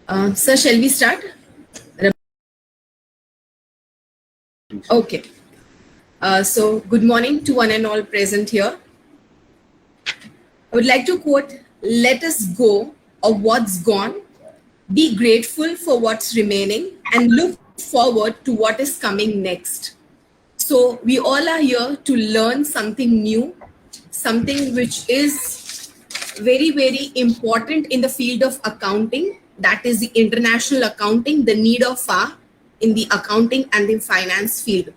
Sir, shall we start? Okay. So, good morning to one and all present here. I would like to quote, "Let us go of what's gone, be grateful for what's remaining, and look forward to what is coming next." So, we all are here to learn something new, something which is very, very important in the field of accounting. That is the international accounting, the need of our in the accounting and the finance field.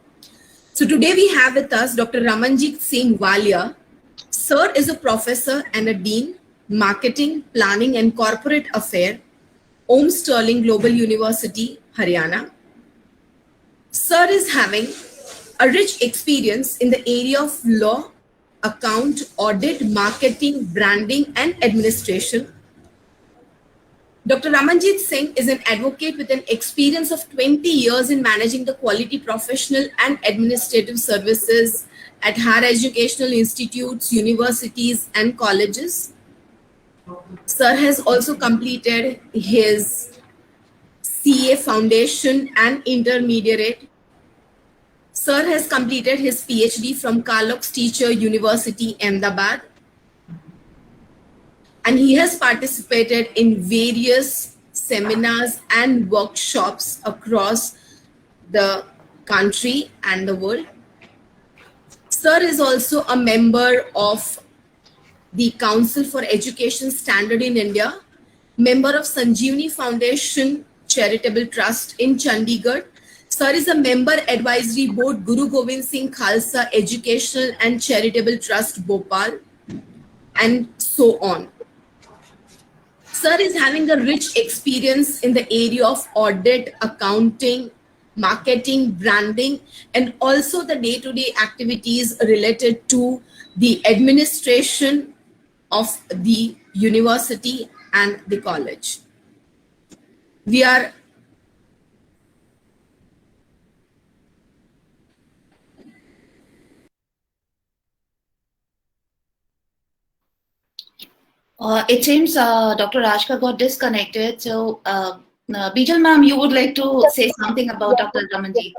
So today we have with us Dr. Ramanjit Singh Walia. Sir is a professor and a dean, marketing, planning and corporate affair, Om Sterling Global University, Haryana. Sir is having a rich experience in the area of law, account, audit, marketing, branding and administration. Dr. Ramanjit Singh is an advocate with an experience of 20 years in managing the quality professional and administrative services at higher educational institutes, universities, and colleges. Sir has also completed his CA Foundation and Intermediate. Sir has completed his PhD from Carlox Teacher University, Ahmedabad. And he has participated in various seminars and workshops across the country and the world. Sir is also a member of the Council for Education Standard in India, member of Sanjeevani Foundation Charitable Trust in Chandigarh. Sir is a member advisory board Guru Gobind Singh Khalsa Educational and Charitable Trust Bhopal, and so on. Sir is having a rich experience in the area of audit, accounting, marketing, branding, and also the day-to-day activities related to the administration of the university and the college. We are It seems Dr. Rajka got disconnected. So, Bijal ma'am, you would like to say something about Dr. Ramanjit?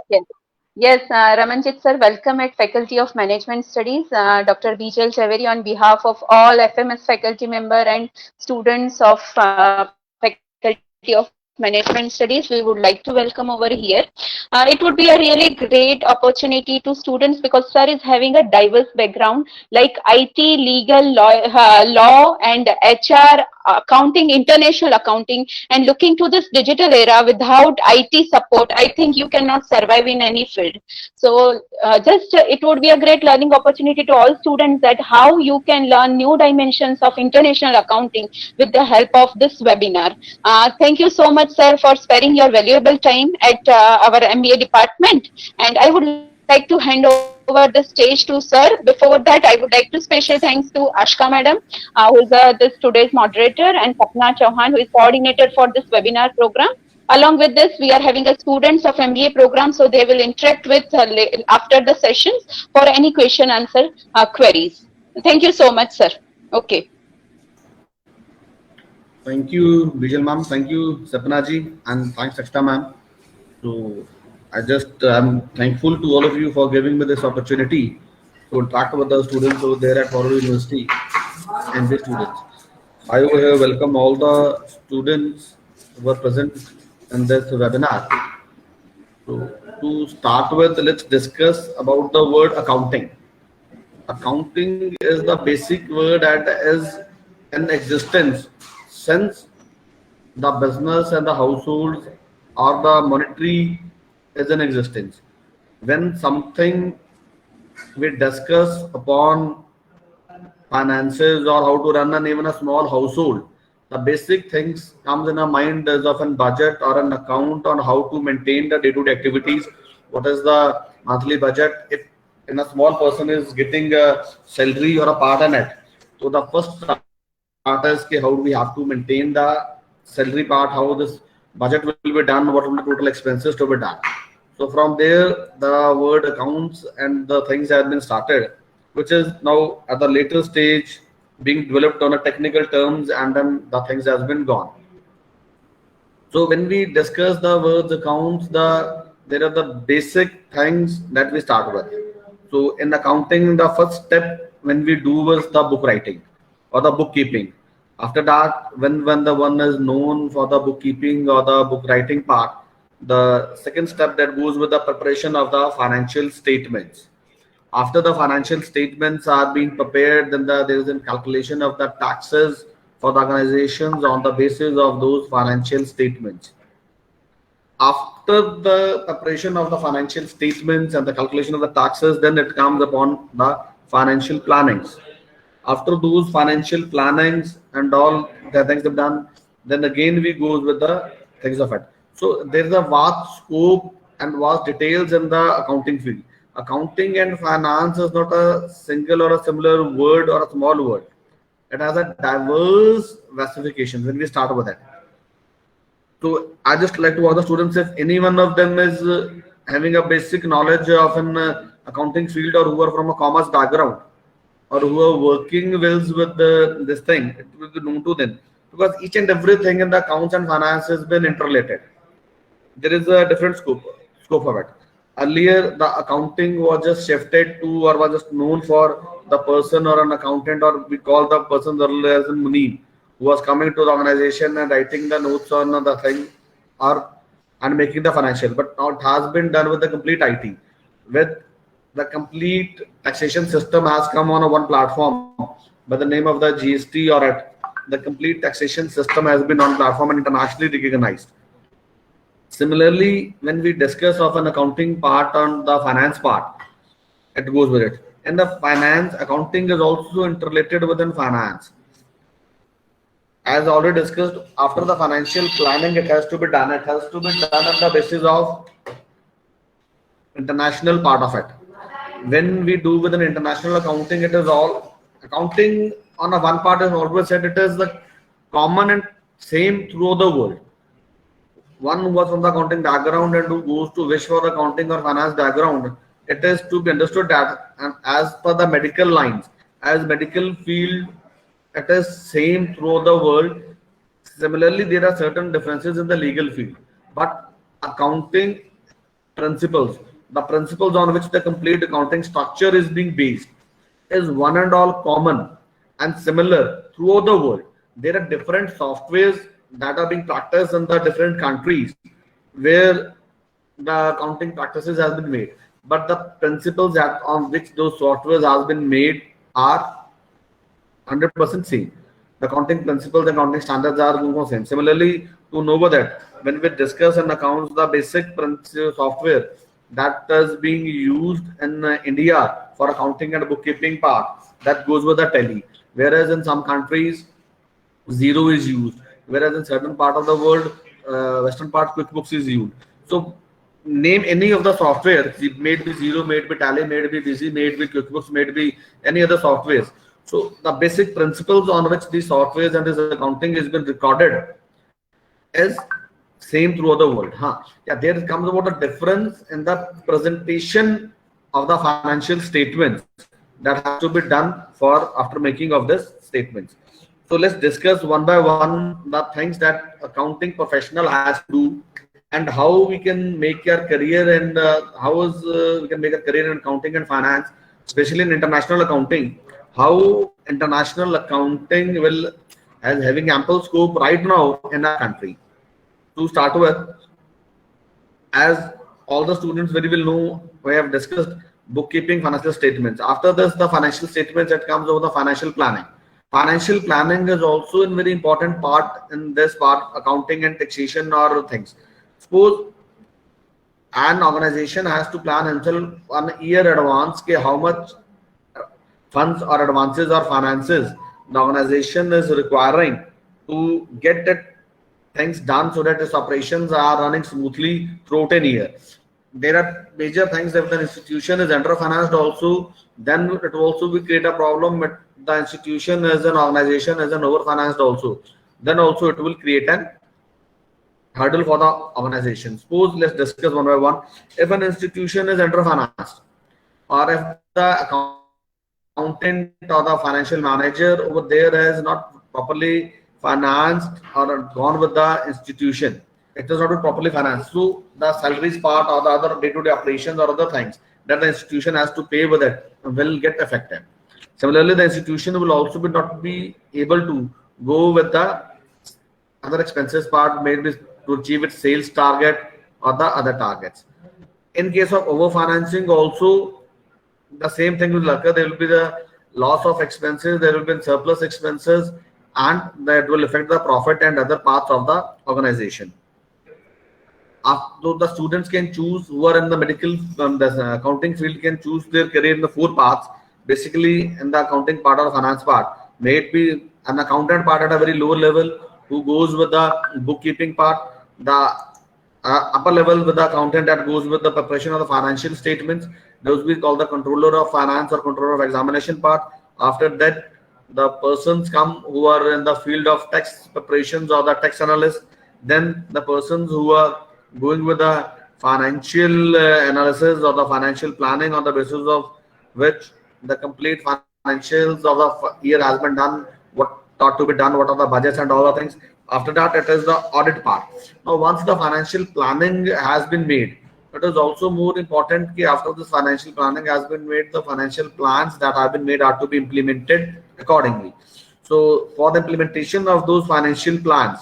Yes, Ramanjit sir, welcome at Faculty of Management Studies. Dr. Bijal Chaveri, on behalf of all FMS faculty member and students of Faculty of Management Studies, we would like to welcome over here. It would be a really great opportunity to students because sir is having a diverse background like IT, legal, law and HR, accounting, international accounting, and looking to this digital era without IT support, I think you cannot survive in any field. So it would be a great learning opportunity to all students that how you can learn new dimensions of international accounting with the help of this webinar. Thank you so much, sir, for sparing your valuable time at our MBA department. And I would like to hand over the stage to sir. Before that, I would like to special thanks to Ashka madam, who is this today's moderator, and Sapna Chauhan, who is coordinator for this webinar program. Along with this, we are having a students of MBA program, so they will interact with after the sessions for any question answer queries. Thank you so much, sir. Okay. Thank you, Bijal ma'am. Thank you, Sapna ji, and thanks, Akshta ma'am. So I'm thankful to all of you for giving me this opportunity to interact with the students over there at Waterloo University and the students. I over here welcome all the students who are present in this webinar. So to start with, let's discuss about the word accounting. Accounting is the basic word that is in existence since the business and the households or the monetary is in existence. When something we discuss upon finances or how to run an even a small household, the basic things comes in our mind as of a budget or an account on how to maintain the day-to-day activities. What is the monthly budget? If in a small person is getting a salary or a part in it, so the first start is how we have to maintain the salary part, how this budget will be done, what will the total expenses to be done. So from there, the word accounts and the things have been started, which is now at the later stage being developed on a technical terms, and then the things has been gone. So when we discuss the words accounts, there are the basic things that we start with. So in accounting, the first step when we do was the book writing or the bookkeeping. After that, when the one is known for the bookkeeping or the book writing part, the second step that goes with the preparation of the financial statements. After the financial statements are being prepared, then there is a calculation of the taxes for the organizations on the basis of those financial statements. After the preparation of the financial statements and the calculation of the taxes, then it comes upon the financial plannings. After those financial plannings and all the things have done, then again we goes with the things of it. So there is a vast scope and vast details in the accounting field. Accounting and finance is not a single or a similar word or a small word. It has a diverse classification when we start with it. So I just like to ask the students if any one of them is having a basic knowledge of an accounting field or who are from a commerce background or who are working with this thing, it will be known to them because each and everything in the accounts and finance has been interrelated. There is a different scope of it. Earlier, the accounting was just shifted to or was just known for the person or an accountant, or we call the person earlier as a Munib, who was coming to the organization and writing the notes on the thing or and making the financial. But now it has been done with the complete IT. With the complete taxation system has come on a one platform by the name of the GST or at the complete taxation system has been on platform and internationally recognized. Similarly, when we discuss of an accounting part on the finance part, it goes with it. And the finance accounting is also interrelated within finance. As already discussed, after the financial planning, it has to be done. It has to be done on the basis of international part of it. When we do with an international accounting, it is all accounting on a one part is always said it is the common and same throughout the world. One who was from the accounting background and who goes to wish for the accounting or finance background, it is to be understood that and as per the medical lines, as medical field, it is same throughout the world. Similarly, there are certain differences in the legal field, but accounting principles, the principles on which the complete accounting structure is being based, is one and all common and similar throughout the world. There are different softwares that are being practiced in the different countries where the accounting practices has been made, but the principles that on which those softwares has been made are 100% same. The accounting principles and accounting standards are almost same. Similarly, to know that when we discuss and accounts, the basic software that is being used in India for accounting and bookkeeping part, that goes with the Tally. Whereas in some countries, Zero is used. Whereas in certain part of the world, Western part, QuickBooks is used. So name any of the software, it may be Zero, may be Tally, may be Busy, may be QuickBooks, may be any other softwares. So the basic principles on which these softwares and this accounting has been recorded is same throughout the world. Yeah, there comes about a difference in the presentation of the financial statements that has to be done for after making of this statements. So let's discuss one by one the things that accounting professional has to do and how we can make our career and we can make a career in accounting and finance, especially in international accounting. How international accounting will as having ample scope right now in our country. To start with, as all the students very well know, we have discussed bookkeeping, financial statements. After this, the financial statements that comes over the financial planning. Financial planning is also a very important part in this part, accounting and taxation or things. Suppose an organization has to plan himself 1 year advance how much funds or advances or finances the organization is requiring to get that things done so that its operations are running smoothly throughout a year. There are major things if the institution is under-financed also, then it will also will create a problem. But the institution as an organization as an over-financed also, then also it will create an hurdle for the organization. Suppose let's discuss one by one. If an institution is under-financed, or if the accountant or the financial manager over there has not properly financed or gone with the institution, it is not been properly financed. So the salaries part or the other day-to-day operations or other things that the institution has to pay with it will get affected. Similarly, the institution will also not be able to go with the other expenses part maybe to achieve its sales target or the other targets. In case of overfinancing also, the same thing will occur. There will be the loss of expenses, there will be surplus expenses, and that will affect the profit and other parts of the organization. After the students can choose, who are in the medical the accounting field can choose their career in the 4 paths. Basically, in the accounting part or finance part, may it be an accountant part at a very lower level who goes with the bookkeeping part, the upper level with the accountant that goes with the preparation of the financial statements. Those we call the controller of finance or controller of examination part. After that, the persons come who are in the field of tax preparations or the tax analyst. Then the persons who are going with the financial analysis or the financial planning on the basis of which the complete financials of the year has been done, what ought to be done, what are the budgets and all the things. After that, it is the audit part. Now, once the financial planning has been made, it is also more important that after this financial planning has been made, the financial plans that have been made are to be implemented accordingly. So, for the implementation of those financial plans,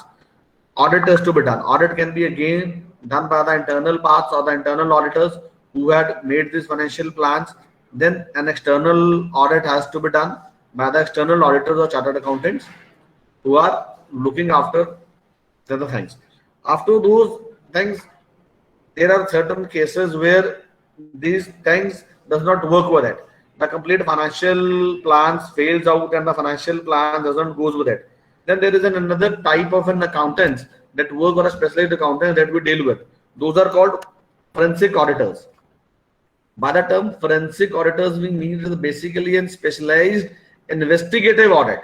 audit is to be done. Audit can be again done by the internal parts or the internal auditors who had made these financial plans. Then an external audit has to be done by the external auditors or chartered accountants who are looking after the other things. After those things, there are certain cases where these things does not work with it. The complete financial plans fails out and the financial plan doesn't goes with it. Then there is another type of an accountants that work on a specialized accountant that we deal with. Those are called forensic auditors. By the term forensic auditors, we mean basically a specialized investigative audit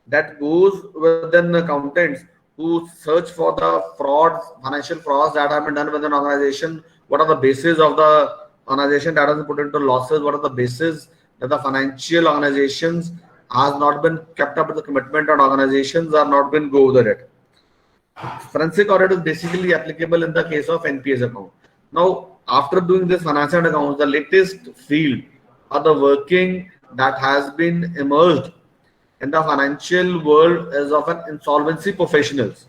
that goes within accountants who search for the frauds, financial frauds that have been done within an organization. What are the bases of the organization that has been put into losses? What are the bases that the financial organizations has not been kept up with the commitment and organizations are not been go with it. Forensic audit is basically applicable in the case of NPS account. Now, after doing this financial accounts, the latest field or the working that has been emerged in the financial world is of an insolvency professionals.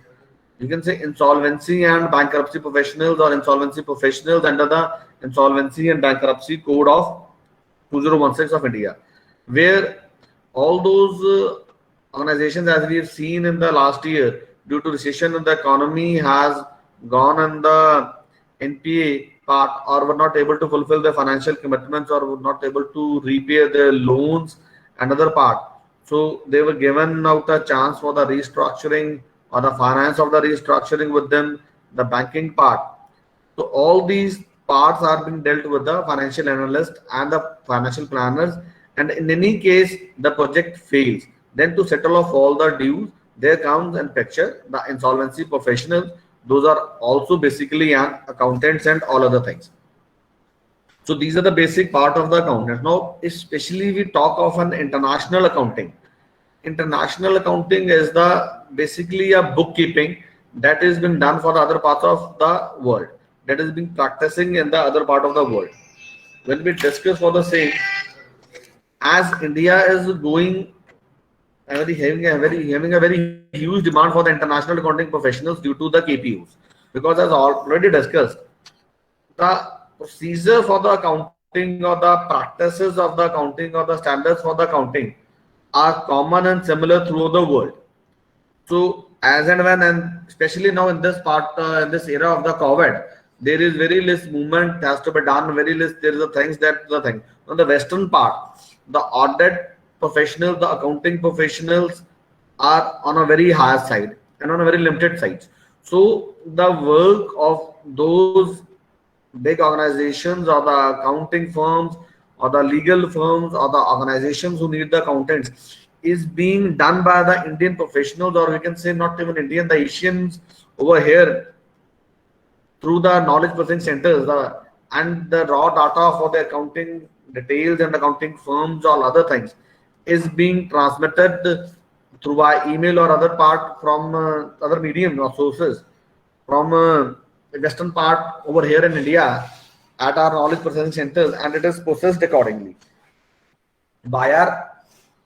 You can say insolvency and bankruptcy professionals or insolvency professionals under the Insolvency and Bankruptcy Code of 2016 of India, where all those organizations, as we have seen in the last year, due to recession in the economy, has gone in the NPA part or were not able to fulfill their financial commitments or were not able to repay their loans, another part. So they were given out a chance for the restructuring or the finance of the restructuring with them, the banking part. So all these parts are being dealt with the financial analyst and the financial planners. And in any case, the project fails. Then to settle off all the dues, there comes in picture the insolvency professionals. Those are also basically an accountants and all other things. So these are the basic part of the accountants. Now, especially we talk of an international accounting. International accounting is the basically a bookkeeping that has been done for the other parts of the world, that is being practicing in the other part of the world. When we discuss for the same, as India is going having a very huge demand for the international accounting professionals due to the KPUs, because as already discussed, the procedure for the accounting or the practices of the accounting or the standards for the accounting are common and similar throughout the world. So as and when, and especially now in this part, in this era of the COVID, there is very less movement has to be done, very less there is the things that the thing. On the western part, the audit professionals, the accounting professionals are on a very higher side and on a very limited side. So the work of those big organizations or the accounting firms or the legal firms or the organizations who need the accountants is being done by the Indian professionals, or we can say not even Indian, the Asians over here, through the knowledge processing centers and the raw data for the accounting details and accounting firms or other things is being transmitted through by email or other part from other medium or sources from the western part over here in India at our knowledge processing centers, and it is processed accordingly by our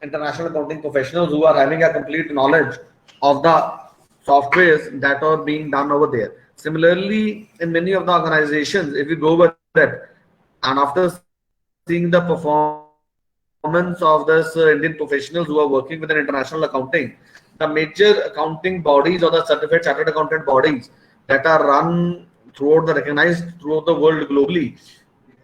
international accounting professionals who are having a complete knowledge of the softwares that are being done over there. Similarly, in many of the organizations, if you go with that, and after seeing the performance of this Indian professionals who are working with an international accounting, the major accounting bodies or the certified chartered accountant bodies that are run throughout the recognized throughout the world globally.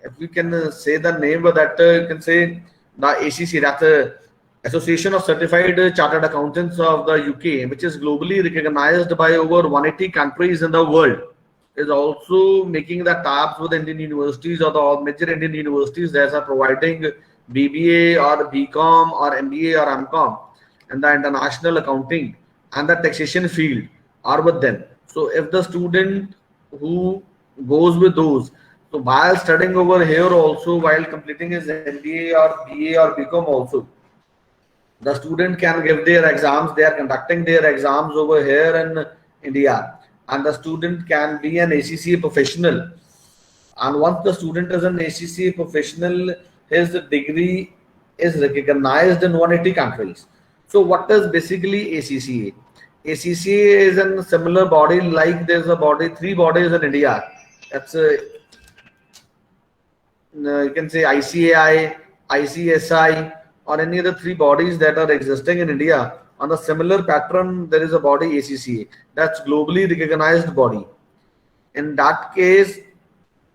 If we can say the name of that, you can say the ACC, that's the Association of Certified Chartered Accountants of the UK, which is globally recognized by over 180 countries in the world, is also making the tabs with Indian universities or the major Indian universities that are providing BBA or BCom or MBA or MCom, and the international accounting and the taxation field are with them. So if the student who goes with those, so while studying over here also, while completing his MBA or BA or BCom also, the student can give their exams. They are conducting their exams over here in India, and the student can be an ACCA professional. And once the student is an ACCA professional, his degree is recognized in 180 countries. So what is basically ACCA? ACCA is a similar body, like there's a body, three bodies in India. That's you can say ICAI, ICSI, or any other three bodies that are existing in India. On a similar pattern, there is a body ACCA, that's globally recognized body. In that case,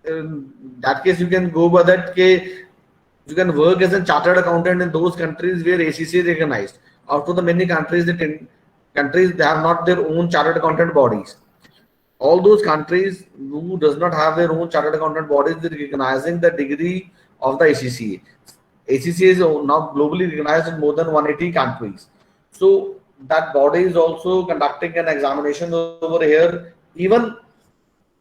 you can go by that case, you can work as a chartered accountant in those countries where ACCA is recognized. Out of the many countries, they have not their own chartered accountant bodies. All those countries who does not have their own chartered accountant bodies, they're recognizing the degree of the ACCA. ACCA is now globally recognized in more than 180 countries. So that body is also conducting an examination over here. Even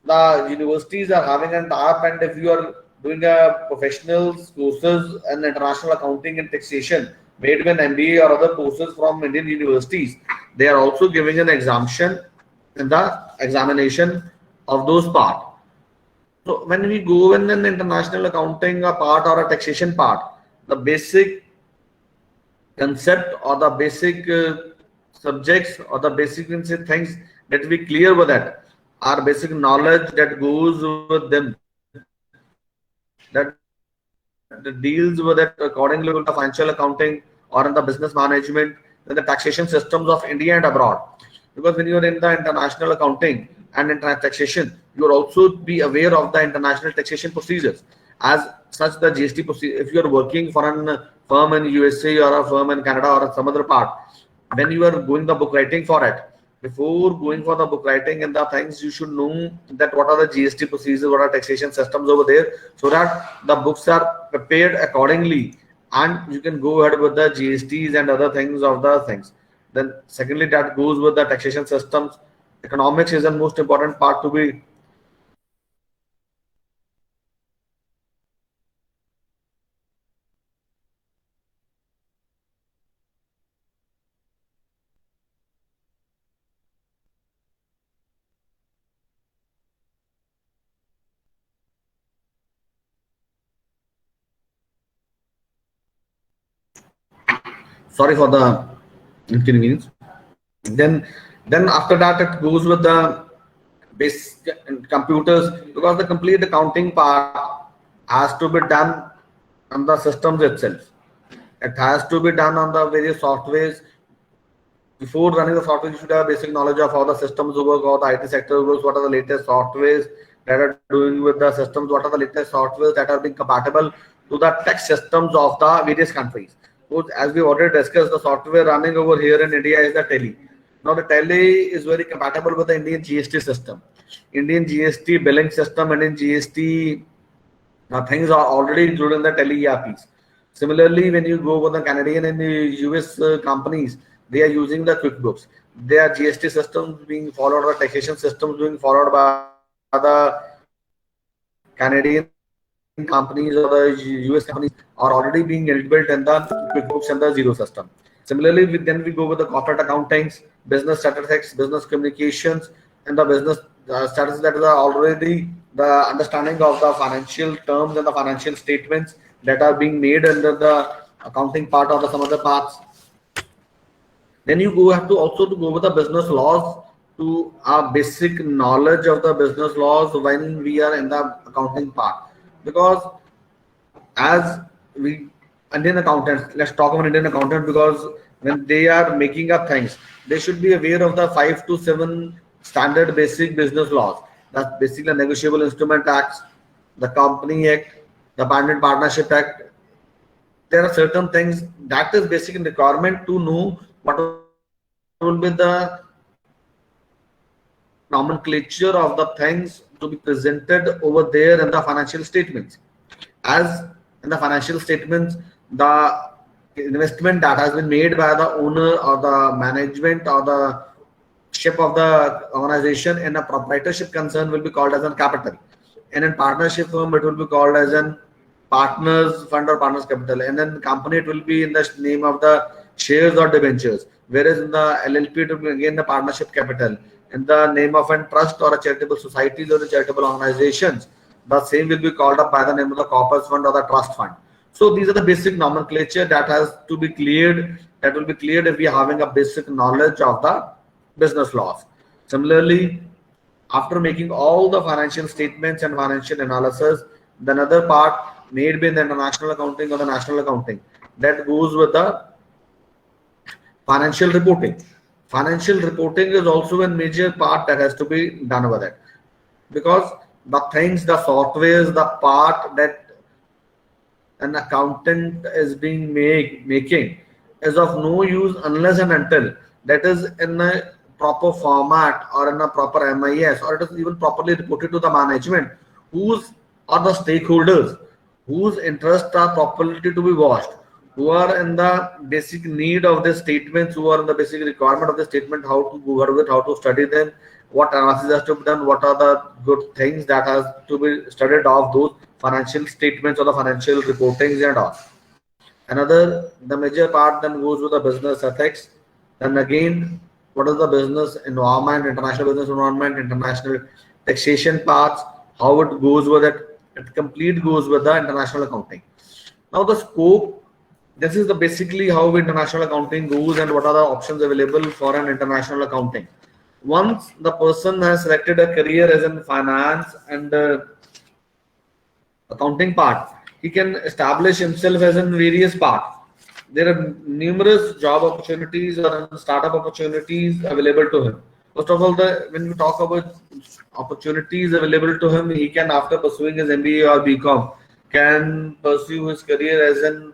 the universities are having an app, and if you are doing a professional courses in international accounting and taxation made with an MBA or other courses from Indian universities, they are also giving an exemption in the examination of those part. So when we go in an international accounting part or a taxation part, the basic concept or the basic subjects or the basic things that we clear with that are basic knowledge that goes with them, that deals with it accordingly with the financial accounting or in the business management and the taxation systems of India and abroad. Because when you are in the international accounting and international taxation, you will also be aware of the international taxation procedures. As such, the GST procedure, if you are working for a firm in USA or a firm in Canada or some other part, when you are going the book writing for it, before going for the book writing and the things, you should know that what are the GST procedures, what are taxation systems over there, so that the books are prepared accordingly and you can go ahead with the GSTs and other things of the things. Then secondly, that goes with the taxation systems. Economics is the most important part to be. Sorry for the inconvenience. Then after that, it goes with the basic computers, because the complete accounting part has to be done on the systems itself. It has to be done on the various softwares. Before running the software, you should have basic knowledge of how the systems work, how the IT sector works, what are the latest softwares that are doing with the systems, what are the latest softwares that are being compatible to the tax systems of the various countries. So as we already discussed, the software running over here in India is the Tele. Now the Tele is very compatible with the Indian GST system, Indian GST billing system, Indian GST things are already included in the Tele ERPs. Similarly, when you go with the Canadian and the US companies, they are using the QuickBooks. Their GST systems being followed, or taxation systems being followed by the Canadian companies or the US companies are already being built in the QuickBooks and the Zero system. Similarly, then we go with the corporate accountings, business statistics, business communications, and the business status that is already the understanding of the financial terms and the financial statements that are being made under the accounting part or the some other parts. Then you have to also to go with the business laws, to our basic knowledge of the business laws when we are in the accounting part. Because as we Indian accountants, let's talk about Indian accountant, because when they are making up things, they should be aware of the 5 to 7 standard basic business laws. That's basically the Negotiable Instrument Acts, the Company Act, the Abandoned Partnership Act. There are certain things that is basic requirement to know what will be the nomenclature of the things to be presented over there in the financial statements. As in the financial statements, the investment that has been made by the owner or the management or the ship of the organization in a proprietorship concern will be called as a capital, and in partnership firm it will be called as an partners fund or partners capital, and then company it will be in the name of the shares or debentures, whereas in the LLP it will be again the partnership capital in the name of a trust or a charitable societies or the charitable organizations. The same will be called up by the name of the corpus fund or the trust fund. So these are the basic nomenclature that has to be cleared, that will be cleared if we are having a basic knowledge of the business laws. Similarly, after making all the financial statements and financial analysis, the another part made by the international accounting or the national accounting, that goes with the financial reporting. Financial reporting is also a major part that has to be done over that, because the things, the softwares, the part that an accountant is being making is of no use unless and until that is in a proper format or in a proper MIS, or it is even properly reported to the management, whose are the stakeholders whose interests are properly to be watched, who are in the basic need of the statements, who are in the basic requirement of the statement, how to go with it, how to study them, what analysis has to be done, what are the good things that has to be studied of those financial statements or the financial reportings and all. Another, the major part then goes with the business ethics. Then again, what is the business environment, international business environment, international taxation parts, how it goes with it. It complete goes with the international accounting. Now the scope, this is the basically how international accounting goes and what are the options available for an international accounting. Once the person has selected a career as in finance and accounting part, he can establish himself as in various parts. There are numerous job opportunities or startup opportunities available to him. First of all, when we talk about opportunities available to him, he can, after pursuing his MBA or BCom, can pursue his career as an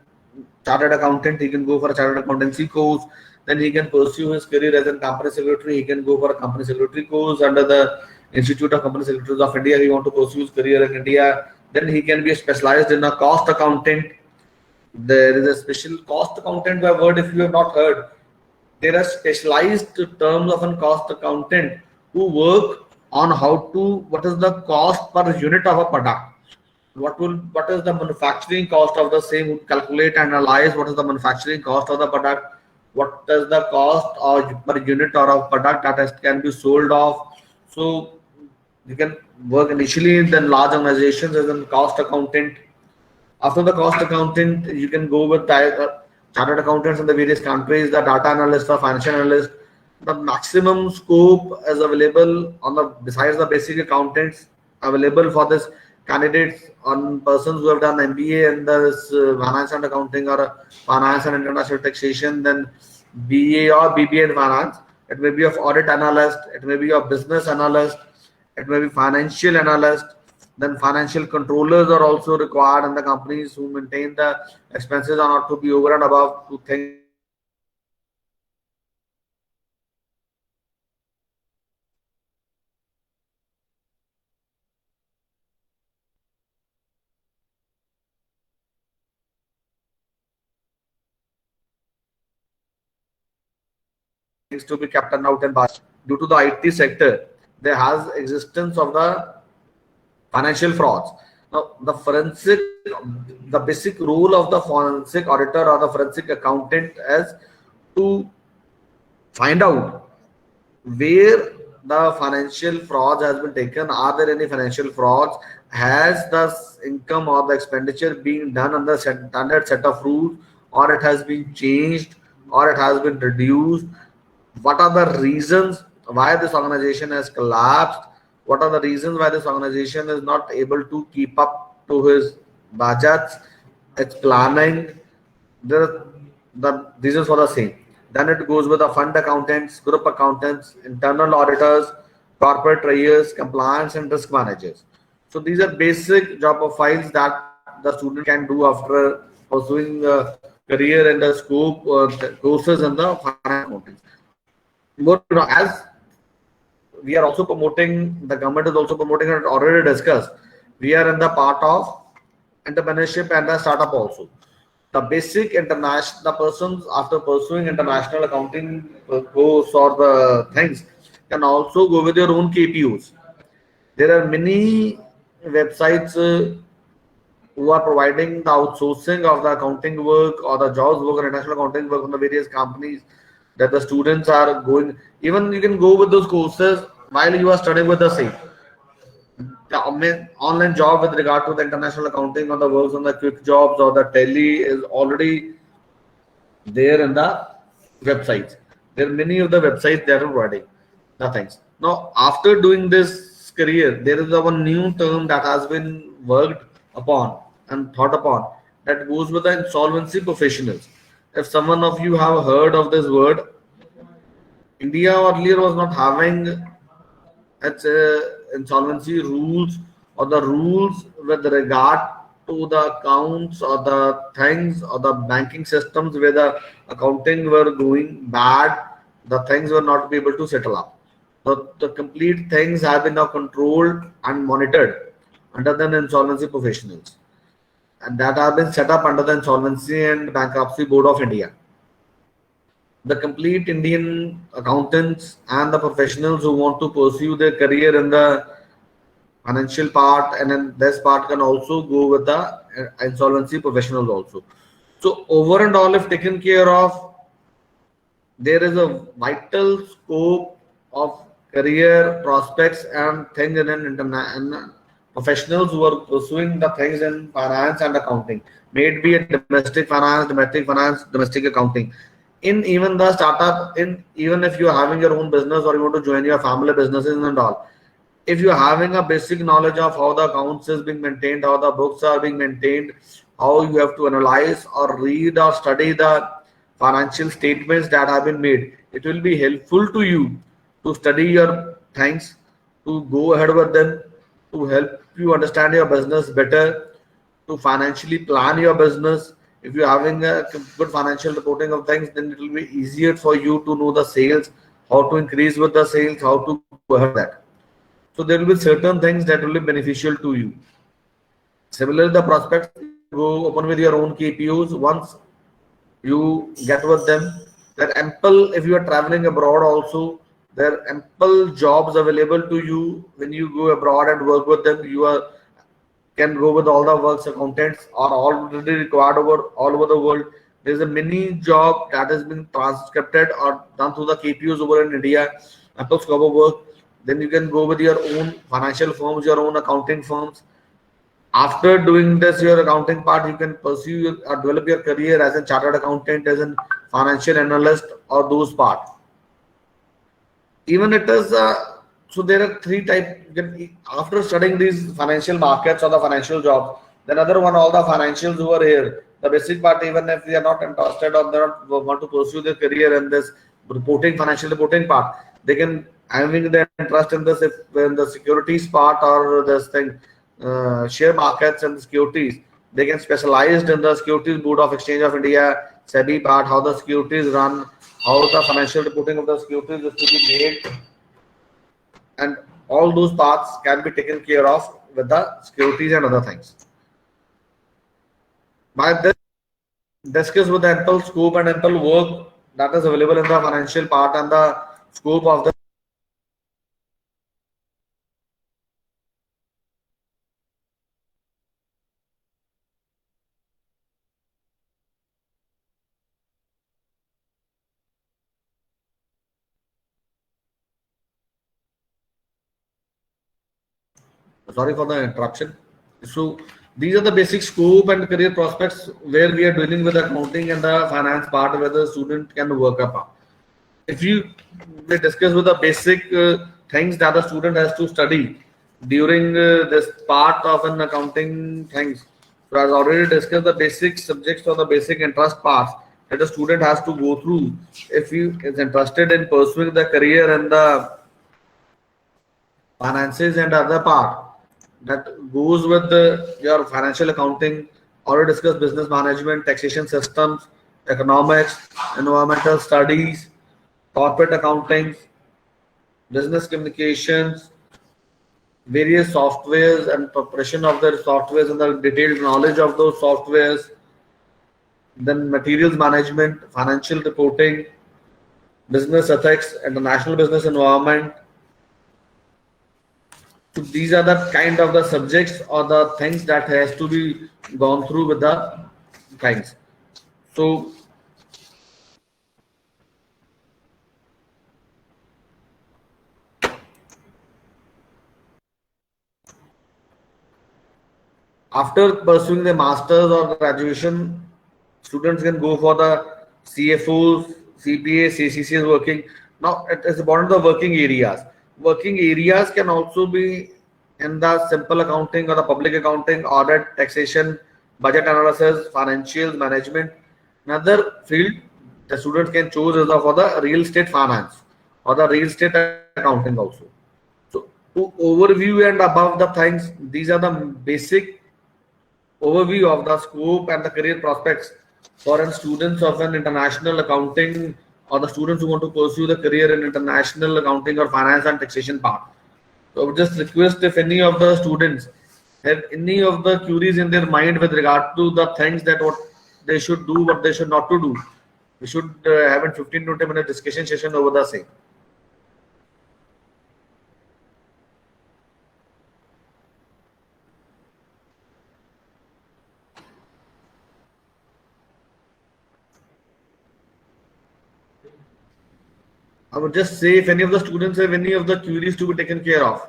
chartered accountant. He can go for a chartered accountancy course. Then he can pursue his career as a company secretary. He can go for a company secretary course under the Institute of Company Secretaries of India. He want to pursue his career in India. Then he can be specialized in a cost accountant. There is a special cost accountant by word, if you have not heard. There are specialized terms of a cost accountant who work on what is the cost per unit of a product. What is the manufacturing cost of the same, calculate and analyze what is the manufacturing cost of the product, what is the cost or per unit or of product that can be sold off. So you can work initially in the large organizations as a cost accountant. After the cost accountant, you can go with chartered accountants in the various countries, the data analyst or financial analyst. The maximum scope is available on the, besides the basic accountants, available for this candidates on persons who have done MBA in this finance and accounting or finance and international taxation, then BA or BBA in finance. It may be of audit analyst, it may be of business analyst, it may be financial analyst. Then financial controllers are also required in the companies who maintain the expenses are not to be over and above to things to be kept out and budget. Due to the IT sector, there has existence of the financial frauds. Now, the basic role of the forensic auditor or the forensic accountant is to find out where the financial frauds has been taken? Are there any financial frauds? Has the income or the expenditure being done under standard set of rules, or it has been changed, or it has been reduced? What are the reasons why this organization has collapsed? What are the reasons why this organization is not able to keep up to his budgets, its planning? The reasons for the same. Then it goes with the fund accountants, group accountants, internal auditors, corporate treasurers, compliance and risk managers. So these are basic job profiles that the student can do after pursuing a career in the scope the courses in the finance accounting. But as we are also promoting, the government is also promoting it already discussed. We are in the part of entrepreneurship and the startup also. The basic international, the persons after pursuing international accounting course or the things can also go with your own KPUs. There are many websites who are providing the outsourcing of the accounting work or the jobs work or international accounting work from the various companies that the students are going. Even you can go with those courses while you are studying with the same. The online job with regard to the international accounting or the works on the quick jobs or the tele is already there in the websites. There are many of the websites that are providing the things. Now, after doing this career, there is a one new term that has been worked upon and thought upon that goes with the insolvency professionals. If someone of you have heard of this word, India earlier was not having its insolvency rules or the rules with regard to the accounts or the things or the banking systems where the accounting were going bad, the things were not be able to settle up. So the complete things have been now controlled and monitored under the insolvency professionals, and that have been set up under the Insolvency and Bankruptcy Board of India. The complete Indian accountants and the professionals who want to pursue their career in the financial part and then this part can also go with the insolvency professionals also. So over and all, if taken care of, there is a vital scope of career prospects and things in an internet professionals who are pursuing the things in finance and accounting, may it be a domestic finance, domestic accounting. In even the startup, in even if you are having your own business or you want to join your family businesses and all, if you're having a basic knowledge of how the accounts is being maintained, how the books are being maintained, how you have to analyze or read or study the financial statements that have been made, it will be helpful to you to study your things, to go ahead with them, to help you understand your business better, to financially plan your business. If you're having a good financial reporting of things, then it will be easier for you to know the sales, how to increase with the sales, how to go ahead with that. So there will be certain things that will be beneficial to you. Similarly, the prospects go open with your own KPUs. Once you get with them, there are ample, if you are traveling abroad also, there are ample jobs available to you when you go abroad and work with them. You are can go with all the works accountants are already required over all over the world. There's a mini job that has been transcribed or done through the KPUs over in India, Apple Scope of work. Then you can go with your own financial firms, your own accounting firms. After doing this, your accounting part, you can pursue or develop your career as a chartered accountant, as a financial analyst, or those parts. Even it is so there are three types. After studying these financial markets or the financial jobs, then other one, all the financials who are here, the basic part, even if they are not interested or they don't want to pursue their career in this reporting, financial reporting part, they can having their interest in this, if in the securities part or this thing, share markets and securities, they can specialized in the Securities Board of Exchange of India, SEBI part, how the securities run, how the financial reporting of the securities is to be made, and all those parts can be taken care of with the securities and other things. By this, discuss with the ample scope and ample work that is available in the financial part and the scope of the Sorry for the interruption. So these are the basic scope and career prospects where we are dealing with accounting and the finance part where the student can work up. If we discuss with the basic things that the student has to study during this part of an accounting things. So as already discussed, the basic subjects or the basic interest parts that the student has to go through if he is interested in pursuing the career and the finances and other part that goes with your financial accounting. Already discussed business management, taxation systems, economics, environmental studies, corporate accounting, business communications, various softwares and preparation of their softwares and the detailed knowledge of those softwares, then materials management, financial reporting, business ethics, international business environment. So these are the kind of the subjects or the things that has to be gone through with the things. So after pursuing the masters or graduation, students can go for the CFOs, CPAs, CCCs working. Now it is important the working areas. Working areas can also be in the simple accounting or the public accounting, audit, taxation, budget analysis, financial management. Another field the students can choose is for the real estate finance or the real estate accounting also. So to overview and above the things, these are the basic overview of the scope and the career prospects for students of an international accounting or the students who want to pursue the career in international accounting or finance and taxation part. So I would just request if any of the students have any of the queries in their mind with regard to the things that what they should do, what they should not to do. We should have a 15 to 20 minute discussion session over the same. I would just say if any of the students have any of the queries to be taken care of.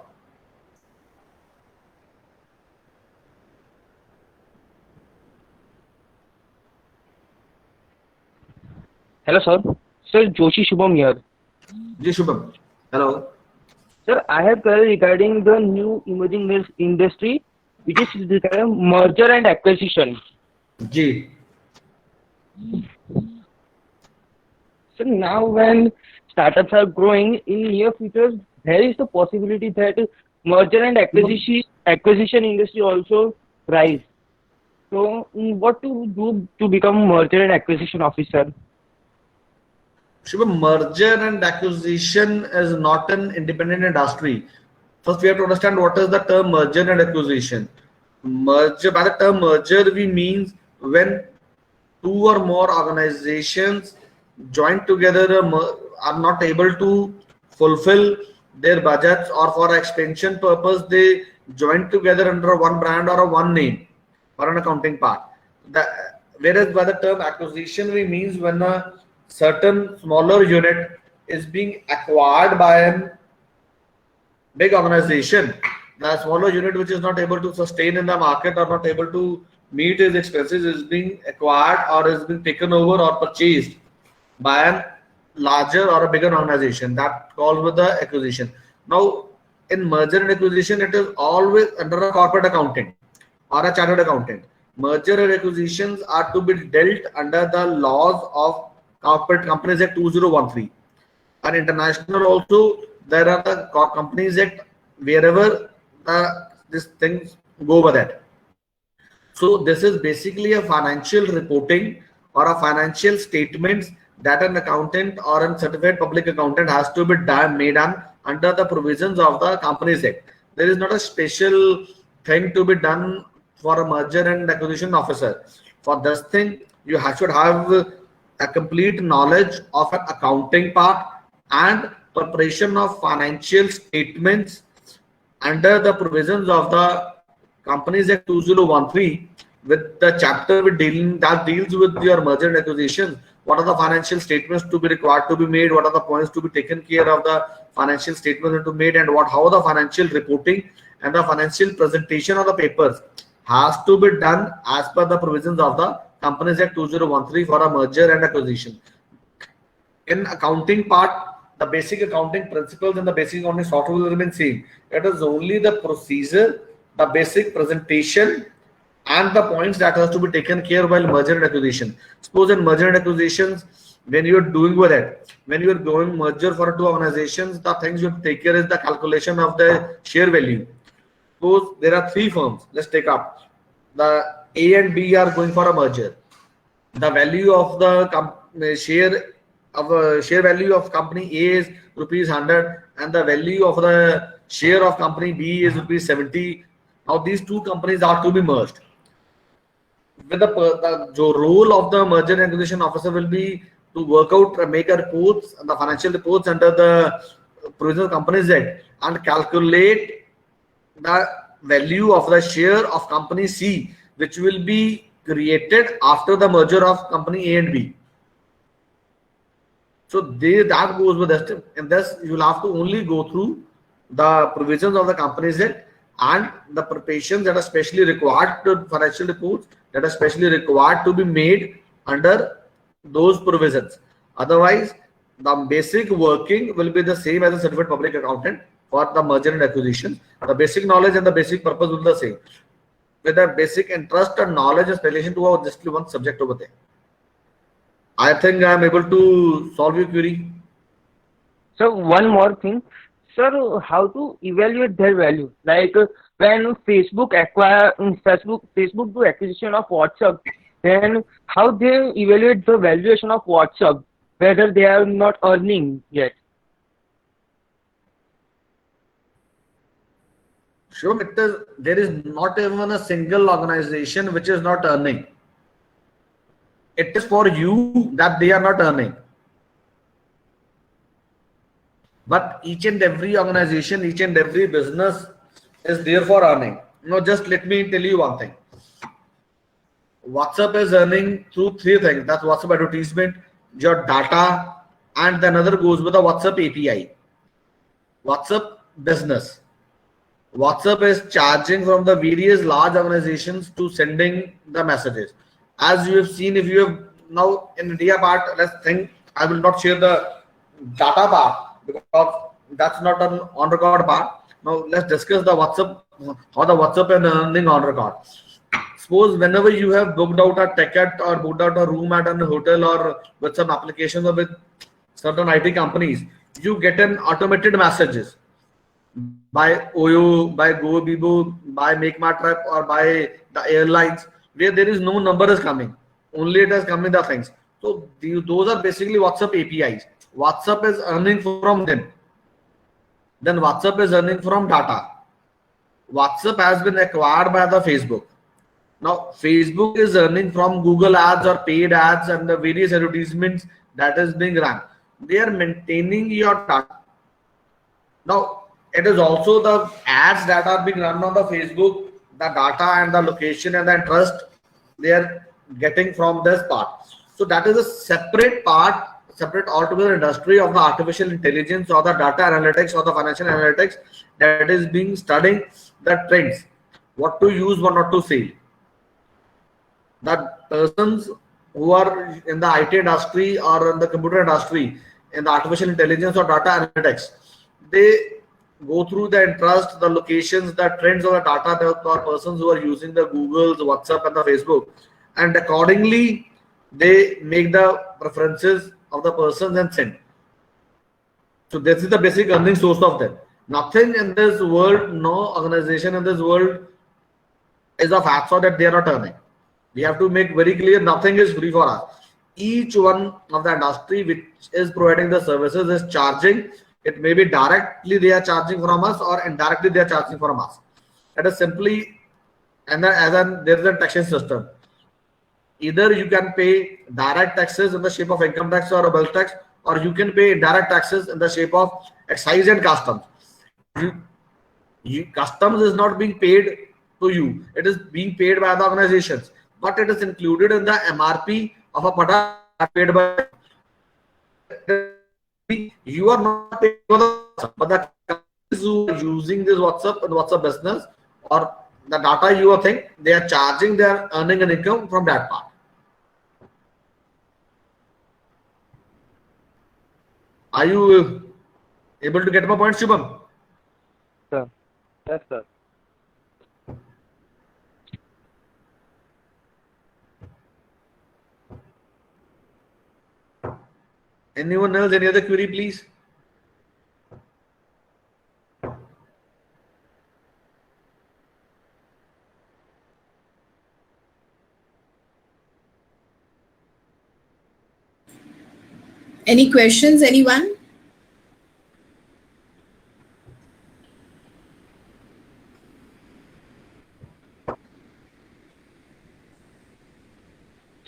Hello, sir. Sir, Joshi Shubham here. Ji Shubham. Hello. Sir, I have query regarding the new emerging industry, which is regarding merger and acquisition. Ji. So now when startups are growing in near future, there is the possibility that merger and acquisition industry also rise. So what to do to become merger and acquisition officer? Shubham, merger and acquisition is not an independent industry. First, we have to understand what is the term merger and acquisition. Merger, by the term merger, we mean when two or more organizations join together are not able to fulfill their budgets or for expansion purpose, they join together under one brand or a one name for an accounting part. Whereas by the term acquisition, we means when a certain smaller unit is being acquired by a big organization, the smaller unit which is not able to sustain in the market or not able to meet its expenses is being acquired or is being taken over or purchased by a larger or a bigger organization. That calls with the acquisition. Now in merger and acquisition, it is always under a corporate accountant or a chartered accountant. Merger and acquisitions are to be dealt under the laws of Corporate Companies Act 2013. And international also, there are the Companies Act wherever these things go with that. So this is basically a financial reporting or a financial statements that an accountant or a certified public accountant has to be made under the provisions of the Companies Act. There is not a special thing to be done for a merger and acquisition officer. For this thing, you should have a complete knowledge of an accounting part and preparation of financial statements under the provisions of the Companies Act 2013 with the chapter that deals with your merger and acquisition. What are the financial statements to be required to be made? What are the points to be taken care of the financial statements to be made, and how the financial reporting and the financial presentation of the papers has to be done as per the provisions of the Companies Act 2013 for a merger and acquisition. In accounting part, the basic accounting principles and the basic accounting software will remain same. It is only the procedure, the basic presentation, and the points that has to be taken care while merger and acquisition. Suppose in merger and acquisitions, when you are doing with it, when you are going merger for two organizations, the things you take care is the calculation of the share value. Suppose there are three firms. Let's take up the A and B are going for a merger. The value of the share value of company A is rupees 100, and the value of the share of company B is rupees 70. Now these two companies are to be merged. With the role of the merger and acquisition officer will be to work out, make a reports, the financial reports under the provisional Companies Act, and calculate the value of the share of company C, which will be created after the merger of company A and B. So that goes with this, and thus you will have to only go through the provisions of the Companies Act and the preparations that are specially required to financial reports that are specially required to be made under those provisions. Otherwise, the basic working will be the same as a certified public accountant for the merger and acquisition. The basic knowledge and the basic purpose will be the same, with a basic interest and knowledge and relation to our just one subject over there. I think I am able to solve your query. So one more thing, sir, how to evaluate their value? Like when Facebook do acquisition of WhatsApp, then how they evaluate the valuation of WhatsApp, whether they are not earning yet? Sure, there is not even a single organization which is not earning. It is for you that they are not earning. But each and every organization, each and every business is there for earning. Now, just let me tell you one thing. WhatsApp is earning through three things. That's WhatsApp advertisement, your data, and then another goes with the WhatsApp API. WhatsApp business. WhatsApp is charging from the various large organizations to sending the messages. As you have seen, if you have now in India part, let's think, I will not share the data part because that's not an on record part. Now let's discuss the WhatsApp, how the WhatsApp and earning on record. Suppose whenever you have booked out a ticket or booked out a room at a hotel or with some applications or with certain IT companies, you get an automated messages by OYO, by GoBibo, by MakeMyTrip or by the airlines, where there is no number is coming, only it is coming the things. So those are basically WhatsApp APIs. WhatsApp is earning from them. Then WhatsApp is earning from data. WhatsApp has been acquired by the Facebook. Now Facebook is earning from Google ads or paid ads and the various advertisements that is being run. They are maintaining your data. Now it is also the ads that are being run on the Facebook, the data and the location and the interest they are getting from this part. So that is a separate part, separate altogether industry of the artificial intelligence or the data analytics or the financial analytics that is being studying the trends, what to use, what not to sell. That persons who are in the IT industry or in the computer industry, in the artificial intelligence or data analytics, they go through the interest, the locations, the trends of the data, the persons who are using the Googles, WhatsApp and the Facebook, and accordingly they make the preferences of the persons and send. So this is the basic earning source of them. Nothing in this world, no organization in this world is of hacksaw that they are not earning. We have to make very clear, nothing is free for us. Each one of the industry which is providing the services is charging. It may be directly they are charging from us or indirectly they are charging from us. That is simply, and there is a taxation system. Either you can pay direct taxes in the shape of income tax or a wealth tax, or you can pay indirect taxes in the shape of excise and customs. Customs is not being paid to you. It is being paid by the organizations, but it is included in the MRP of a product paid by. You are not paying for the, but the who are using this WhatsApp and WhatsApp business or the data you are think, they are charging, they are earning an income from that part. Are you able to get my point, Shubham? Sir. Yes, sir. Anyone else? Any other query, please? Any questions, anyone?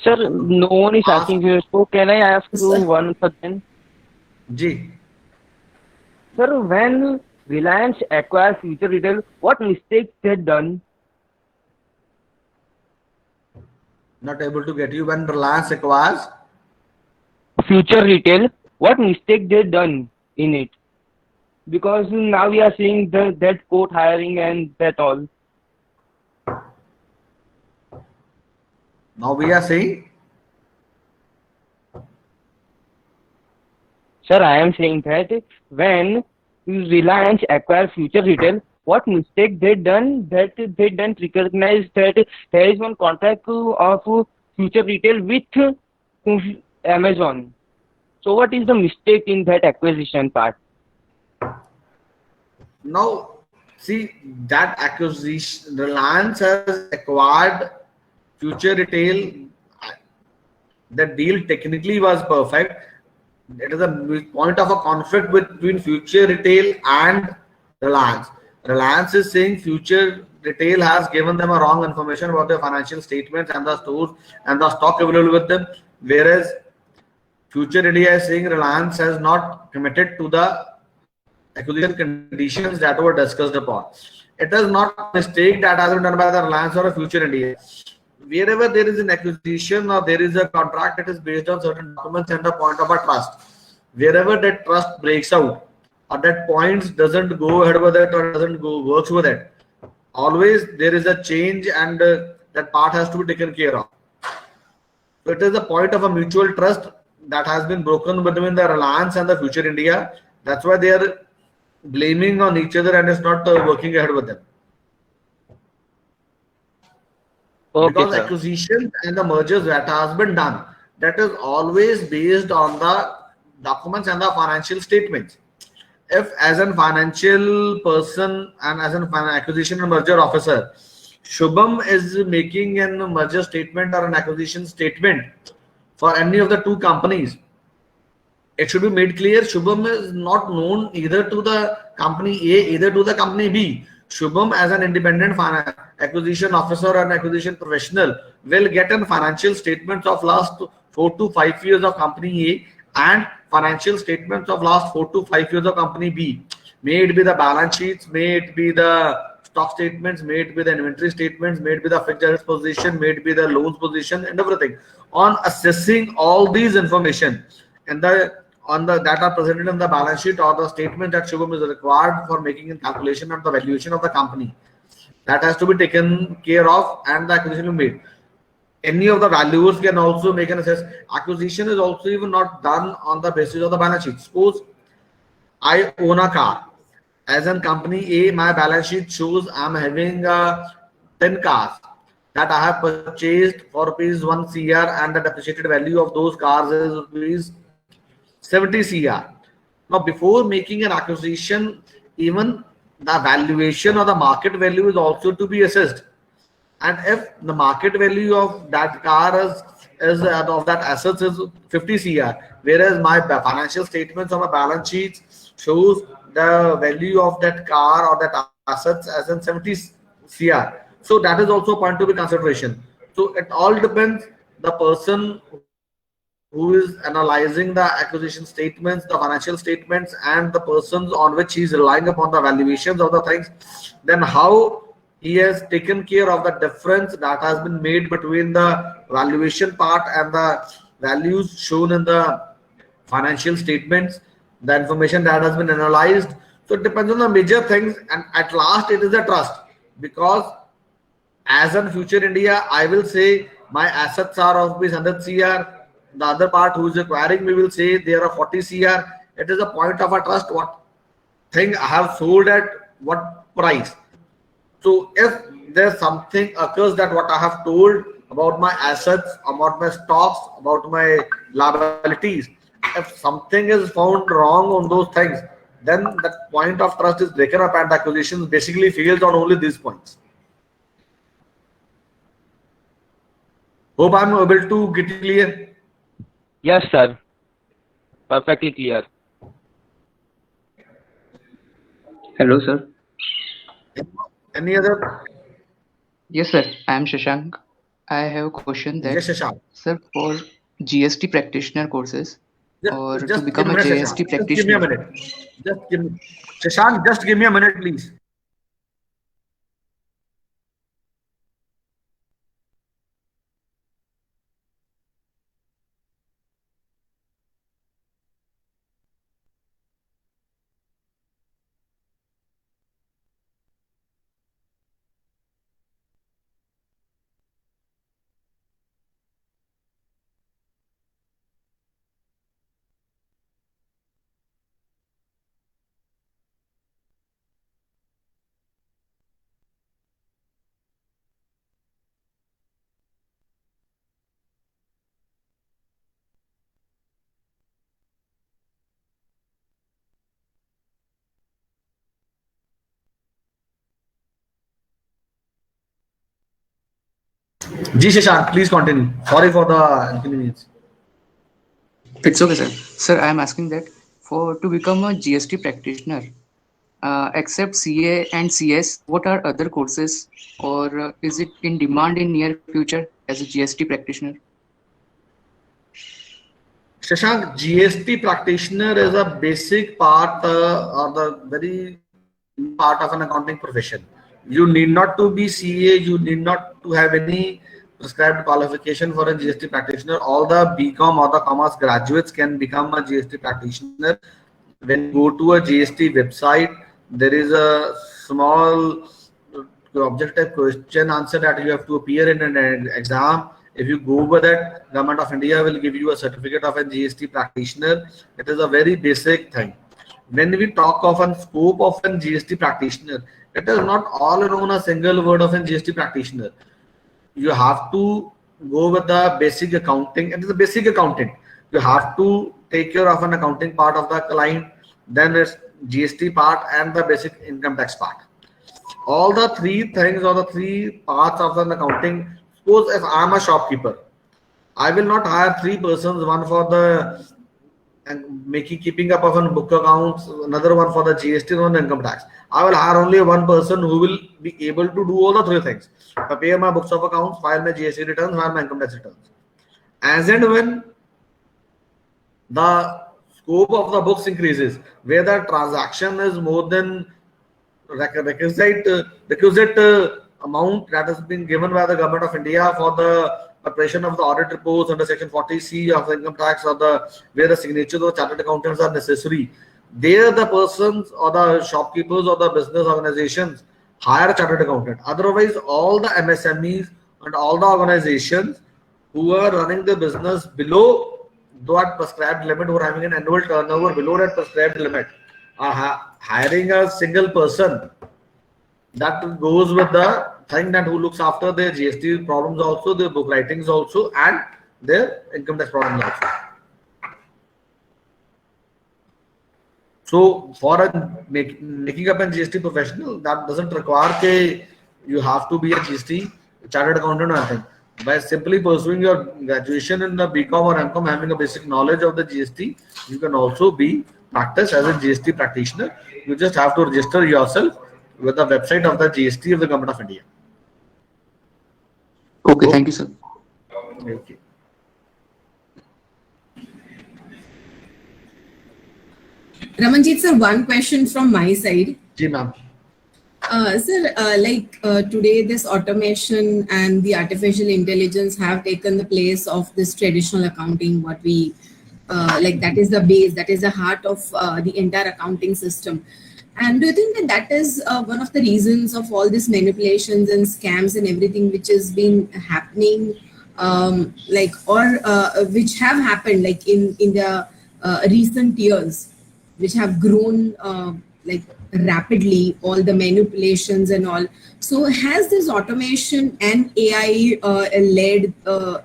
Sir, no one is asking you, so can I ask you Sir. once again? G. Sir, when Reliance acquired Future Retail, what mistakes they done? Not able to get you. When Reliance acquires, Future Retail, what mistake they done in it? Because now we are seeing that court hiring and that all. now we are saying, Sir, I am saying that when Reliance acquired Future Retail, what mistake they done that they didn't recognize that there is one contract of Future Retail with Amazon. So what is the mistake in that acquisition part? now see that acquisition, Reliance has acquired Future Retail. The deal technically was perfect. It is a point of a conflict between Future Retail and Reliance. Reliance is saying Future Retail has given them a wrong information about their financial statements and the stores and the stock available with them, whereas Future India is saying Reliance has not committed to the acquisition conditions that were discussed upon. It is not a mistake that has been done by the Reliance or a Future India. Wherever there is an acquisition or there is a contract, it is based on certain documents and a point of a trust. Wherever that trust breaks out or that points doesn't go ahead with it or doesn't go works with it, always there is a change and that part has to be taken care of. So it is a point of a mutual trust that has been broken between the Reliance and the Future India. That's why they are blaming on each other and it's not working ahead with them. Okay, Because sir. acquisitions and the mergers that has been done, that is always based on the documents and the financial statements. If as a financial person and as an acquisition and merger officer, Shubham is making a merger statement or an acquisition statement for any of the two companies, it should be made clear Shubham is not known either to the company A, either to the company B. Shubham as an independent acquisition officer and acquisition professional will get in financial statements of last 4 to 5 years of company A and financial statements of last 4 to 5 years of company B. May it be the balance sheets, may it be the stock statements, may it be the inventory statements, may it be the fixed assets position, may it be the loans position and everything. On assessing all these information and that are presented in the balance sheet or the statement that Shubham is required for making a calculation of the valuation of the company, that has to be taken care of and the acquisition will be made. Any of the valuers can also make an assess. Acquisition is also even not done on the basis of the balance sheet. Suppose I own a car. As a company A, my balance sheet shows I'm having 10 cars that I have purchased for rupees 1 CR and the depreciated value of those cars is rupees 70 CR. Now, before making an acquisition, even the valuation or the market value is also to be assessed. And if the market value of that car is of that assets is 50 CR, whereas my financial statements on my balance sheets shows the value of that car or that assets as in 70 CR. So that is also a point to be consideration. So it all depends the person who is analyzing the acquisition statements, the financial statements, and the persons on which he is relying upon the valuations of the things, then how he has taken care of the difference that has been made between the valuation part and the values shown in the financial statements, the information that has been analyzed. So it depends on the major things, and at last it is a trust, because as in future India, I will say my assets are of 100 CR. The other part who is acquiring me will say they are 40 CR. It is a point of a trust. What thing I have sold at what price? So if there's something occurs that what I have told about my assets, about my stocks, about my liabilities, if something is found wrong on those things, then that point of trust is breaken up and the acquisition basically fails on only these points. Hope I'm able to get it clear. Yes, sir. Perfectly clear. Hello, sir. Any other? Yes, sir. I am Shashank. I have a question that, Yes, Shashank. sir, for GST practitioner courses or to Just give become me a a minute, GST Shashank. Just give me a practitioner. minute. Just give me, Shashank, just give me a minute, please. Ji Shashank, please continue. Sorry for the inconvenience. It's okay, sir. Sir, I am asking that for to become a GST practitioner, except CA and CS, what are other courses, or is it in demand in near future as a GST practitioner? Shashank, GST practitioner is a basic part or the very part of an accounting profession. You need not to be CA, you need not to have any prescribed qualification for a GST practitioner. All the BCom or the commerce graduates can become a GST practitioner. When you go to a GST website, there is a small objective question answer that you have to appear in an exam. If you go with it, Government of India will give you a certificate of a GST practitioner. It is a very basic thing. When we talk of a scope of a GST practitioner, it is not all in a single word of a GST practitioner. You have to go with the basic accounting. It is a basic accountant. You have to take care of an accounting part of the client, then it's GST part and the basic income tax part. All the three things or the three parts of an accounting. Suppose if I'm a shopkeeper, I will not hire three persons, one for the and keeping up of an book accounts, another one for the GST, one income tax. I will hire only one person who will be able to do all the three things: prepare my books of accounts, file my GST returns, file my income tax returns. As and when the scope of the books increases, where the transaction is more than requisite amount that has been given by the Government of India for the preparation of the audit reports under Section 40C of the income tax, or the where the signatures of chartered accountants are necessary, there the persons or the shopkeepers or the business organizations hire a chartered accountant. Otherwise, all the MSMEs and all the organizations who are running the business below that prescribed limit, who are having an annual turnover below that prescribed limit, are hiring a single person that goes with the thing that who looks after their GST problems also, their book writings also, and their income tax problems also. So for making up a GST professional, that doesn't require that you have to be a GST chartered accountant or anything. By simply pursuing your graduation in the BCom or MCom, having a basic knowledge of the GST, you can also be practiced as a GST practitioner. You just have to register yourself with the website of the GST of the Government of India. Okay, thank you, sir. Okay. Ramanjit sir, one question from my side. Ji, ma'am. Sir, today this automation and the artificial intelligence have taken the place of this traditional accounting, what we that is the base, that is the heart of the entire accounting system. And do you think that that is one of the reasons of all these manipulations and scams and everything which has been happening, like, or which have happened like in the recent years, which have grown like rapidly, all the manipulations and all. So has this automation and AI led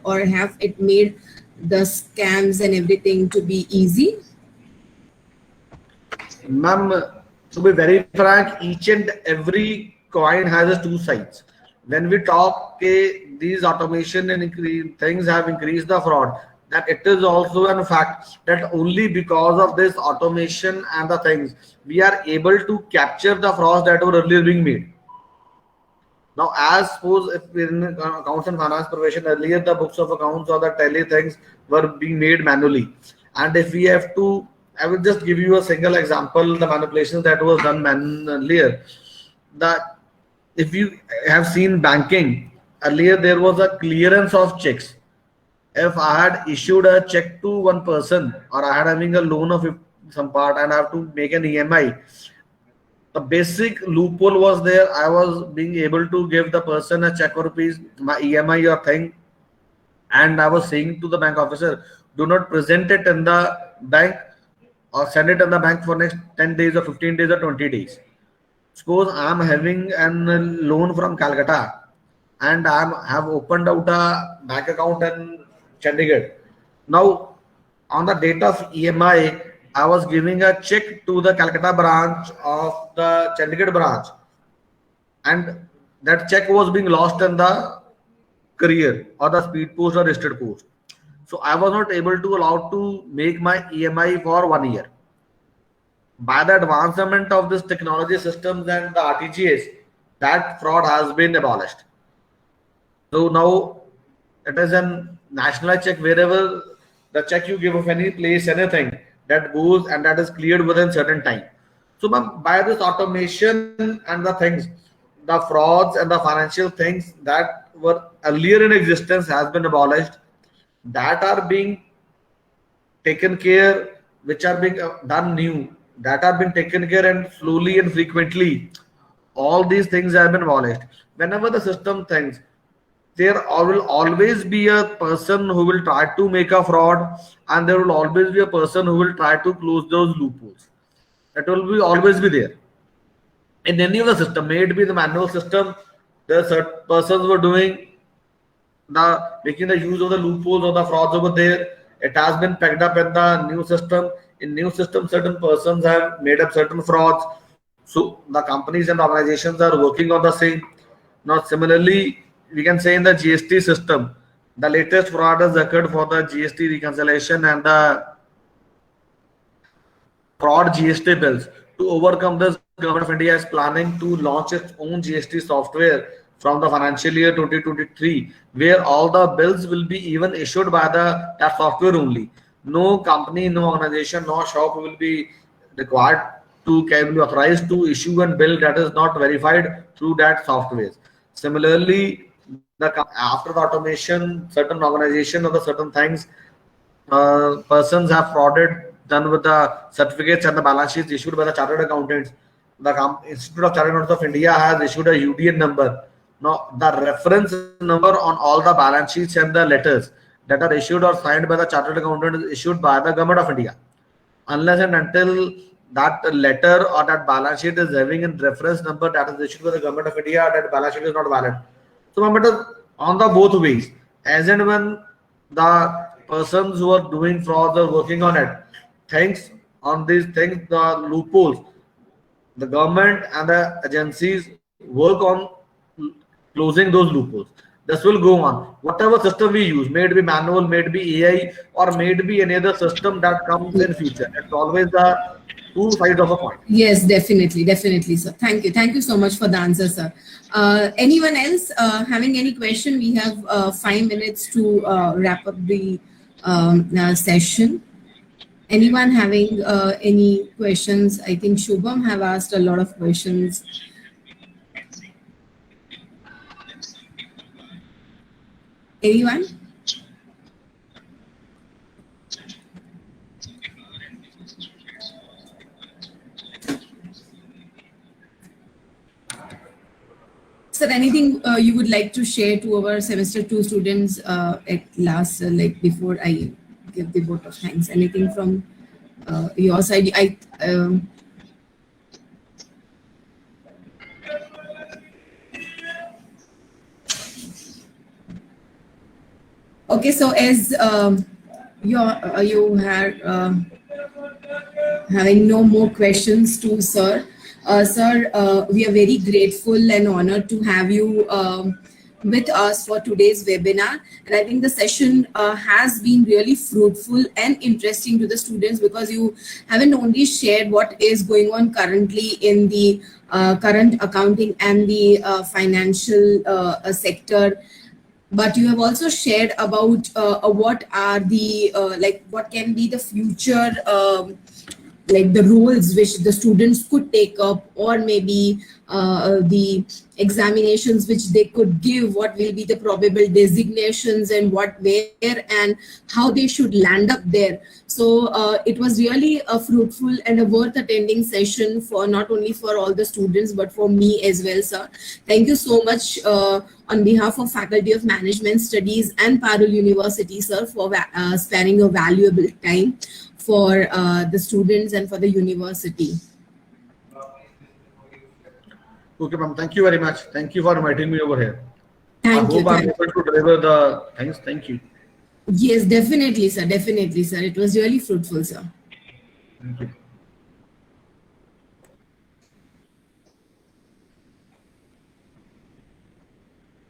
or have it made the scams and everything to be easy? Ma'am, to be very frank, each and every coin has its two sides. When we talk, these automation and things have increased the fraud, that it is also a fact that only because of this automation and the things, we are able to capture the frauds that were earlier being made. Now, as suppose if in accounts and finance profession earlier, the books of accounts or the tally things were being made manually, and if we have to, I will just give you a single example: the manipulations that was done earlier. That if you have seen banking earlier, there was a clearance of checks. If I had issued a check to one person, or I had having a loan of some part, and I have to make an EMI, the basic loophole was there. I was being able to give the person a check for rupees, my EMI or thing, and I was saying to the bank officer, do not present it in the bank or send it in the bank for next 10 days or 15 days or 20 days. Suppose I'm having a loan from Calcutta and I have opened out a bank account in Chandigarh. Now, on the date of EMI, I was giving a check to the Calcutta branch of the Chandigarh branch, and that check was being lost in the courier or the speed post or registered post. So I was not able to allow to make my EMI for 1 year. By the advancement of this technology systems and the RTGS, that fraud has been abolished. So now it is a national check. Wherever the check you give of any place, anything that goes and that is cleared within certain time. So by this automation and the things, the frauds and the financial things that were earlier in existence has been abolished, that are being taken care, which are being done new, that are being taken care, and slowly and frequently all these things have been abolished. Whenever the system thinks, there will always be a person who will try to make a fraud, and there will always be a person who will try to close those loopholes. That will be always be there in any of the system. May it be the manual system, the certain persons were doing the making the use of the loopholes or the frauds over there. It has been packed up in the new system. In new system, certain persons have made up certain frauds. So the companies and organizations are working on the same. Now, similarly, we can say in the GST system, the latest fraud has occurred for the GST reconciliation and the fraud GST bills. To overcome this, Government of India is planning to launch its own GST software from the financial year 2023, where all the bills will be even issued by that software only. No company, no organization, no shop will be required to can be authorized to issue a bill that is not verified through that software. Similarly, after the automation, certain organization or the certain things, persons have frauded done with the certificates and the balance sheets issued by the chartered accountants. The Institute of Chartered Accountants of India has issued a UDN number. Now, the reference number on all the balance sheets and the letters that are issued or signed by the chartered accountant is issued by the Government of India. Unless and until that letter or that balance sheet is having a reference number that is issued by the Government of India, that balance sheet is not valid. So, on the both ways, as and when the persons who are doing frauds are working on it, thanks on these things, the loopholes, the government and the agencies work on closing those loopholes. This will go on. Whatever system we use, may it be manual, may it be AI, or may it be any other system that comes in future. It's always the two sides of a coin. Yes, definitely, definitely, sir. Thank you so much for the answer, sir. Anyone else having any question? We have 5 minutes to wrap up the session. Anyone having any questions? I think Shubham have asked a lot of questions. Anyone? Sir, anything you would like to share to our semester 2 students at last, like before I give the vote of thanks? Anything from your side? Okay, so as you are having no more questions to sir. Sir, we are very grateful and honored to have you with us for today's webinar. And I think the session has been really fruitful and interesting to the students, because you haven't only shared what is going on currently in the current accounting and the financial sector, but you have also shared about what are the like what can be the future like the roles which the students could take up, or maybe the examinations which they could give, what will be the probable designations and what, where and how they should land up there. So it was really a fruitful and a worth attending session for not only for all the students but for me as well, sir. Thank you so much on behalf of Faculty of Management Studies and Parul University, sir, for sparing your valuable time for the students and for the university. Okay, ma'am. Thank you very much. Thank you for inviting me over here. I Thank you. hope I'm able to deliver the thanks. Thank you. Yes, definitely, sir. Definitely, sir. It was really fruitful, sir. Thank you.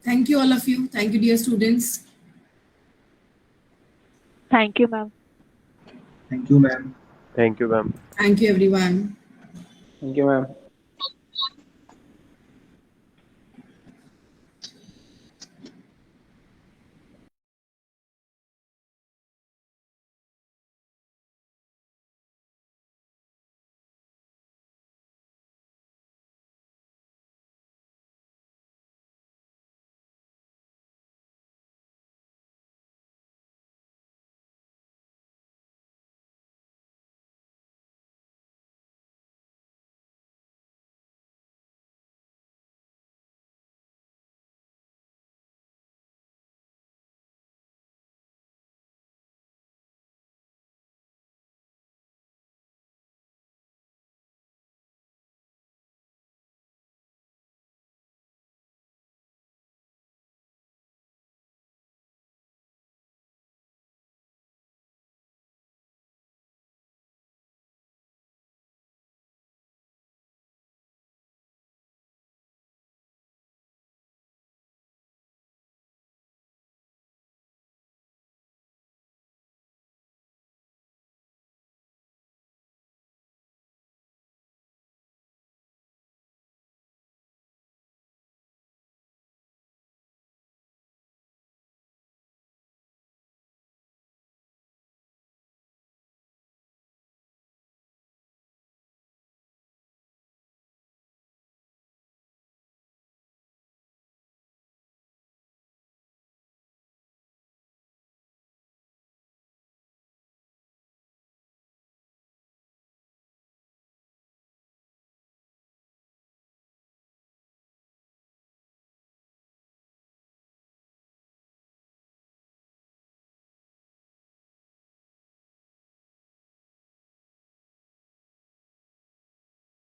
Thank you, all of you. Thank you, dear students. Thank you, ma'am. Thank you, ma'am. Thank you, ma'am. Thank you, everyone. Thank you, ma'am.